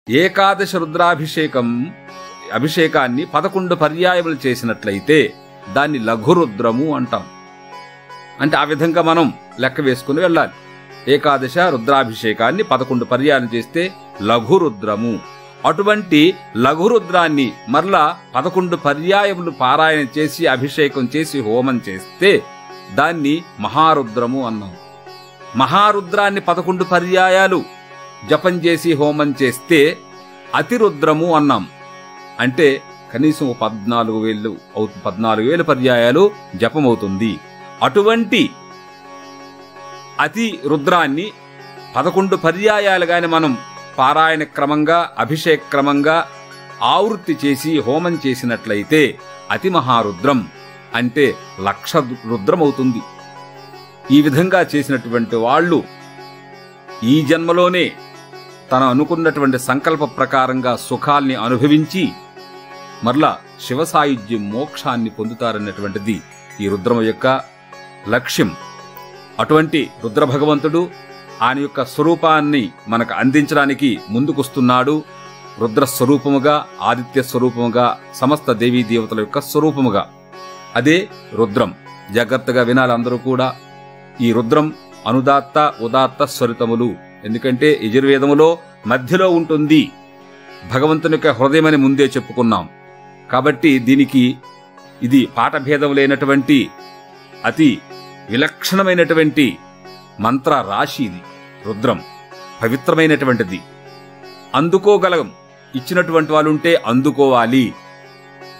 ఏకాదశ అభిషేకాన్ని 11 పర్యాయములు చేసినట్లయితే దాన్ని లఘురుద్రము అంటాం. అంటే ఆ విధంగా మనం లెక్క వేసుకుని వెళ్ళాలి. ఏకాదశ రుద్రాభిషేకాన్ని 11 పర్యాయం చేస్తే లఘురుద్రము. అటువంటి లఘురుద్రాన్ని మరలా 11 పర్యాయములు పారాయణ చేసి అభిషేకం చేసి హోమం చేస్తే దాన్ని మహారుద్రము అన్నాం. మహారుద్రాన్ని 11 పర్యాయాలు జపం చేసి హోమం చేస్తే అతిరుద్రము అన్నాం. అంటే కనీసం 14,000 పర్యాయాలు జపమవుతుంది. అటువంటి అతి రుద్రాన్ని 11 పర్యాయాలుగానే మనం పారాయణ క్రమంగా అభిషేక క్రమంగా ఆవృత్తి చేసి హోమం చేసినట్లయితే అతి మహారుద్రం అంటే 1,00,000 రుద్రమవుతుంది. ఈ విధంగా చేసినటువంటి వాళ్ళు ఈ జన్మలోనే తన అనుకున్నటువంటి సంకల్ప ప్రకారంగా సుఖాల్ని అనుభవించి మరలా శివసాయుధ్యం మోక్షాన్ని పొందుతారన్నటువంటిది ఈ రుద్రమ యొక్క లక్ష్యం. అటువంటి రుద్ర భగవంతుడు ఆయన యొక్క స్వరూపాన్ని మనకు అందించడానికి ముందుకొస్తున్నాడు. రుద్ర స్వరూపముగా, ఆదిత్య స్వరూపముగా, సమస్త దేవీ దేవతల యొక్క స్వరూపముగా. అదే రుద్రం. జాగ్రత్తగా వినాలి అందరూ కూడా. ఈ రుద్రం అనుదాత్త ఉదాత్త స్వరితములు. ఎందుకంటే యజుర్వేదములో మధ్యలో ఉంటుంది. భగవంతుని యొక్క హృదయమని ముందే చెప్పుకున్నాం కాబట్టి దీనికి ఇది పాఠభేదం లేనటువంటి అతి విలక్షణమైనటువంటి మంత్ర రాశి. ఇది రుద్రం పవిత్రమైనటువంటిది. అందుకోగలం. ఇచ్చినటువంటి వాళ్ళుంటే అందుకోవాలి.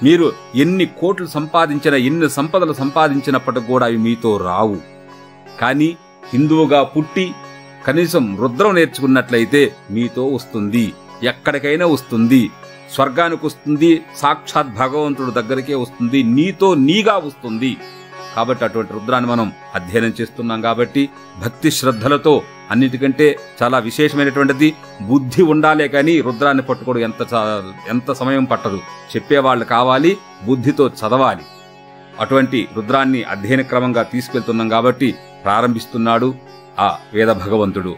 మీరు ఎన్ని కోట్లు సంపాదించినా, ఎన్ని సంపదలు సంపాదించినప్పటికి కూడా అవి మీతో రావు. కానీ హిందువుగా పుట్టి కనీసం రుద్రం నేర్చుకున్నట్లయితే మీతో వస్తుంది. ఎక్కడికైనా వస్తుంది. స్వర్గానికి వస్తుంది. సాక్షాత్ భగవంతుడు దగ్గరికే వస్తుంది. నీతో నీగా వస్తుంది. కాబట్టి అటువంటి రుద్రాన్ని మనం అధ్యయనం చేస్తున్నాం. కాబట్టి భక్తి శ్రద్ధలతో, అన్నిటికంటే చాలా విశేషమైనటువంటిది బుద్ధి ఉండాలే కానీ రుద్రాన్ని పట్టుకోవడం ఎంత సమయం పట్టదు. చెప్పేవాళ్ళు కావాలి, బుద్ధితో చదవాలి. అటువంటి రుద్రాన్ని అధ్యయన క్రమంగా తీసుకెళ్తున్నాం కాబట్టి ప్రారంభిస్తున్నాడు ఆ వేద భగవంతుడు.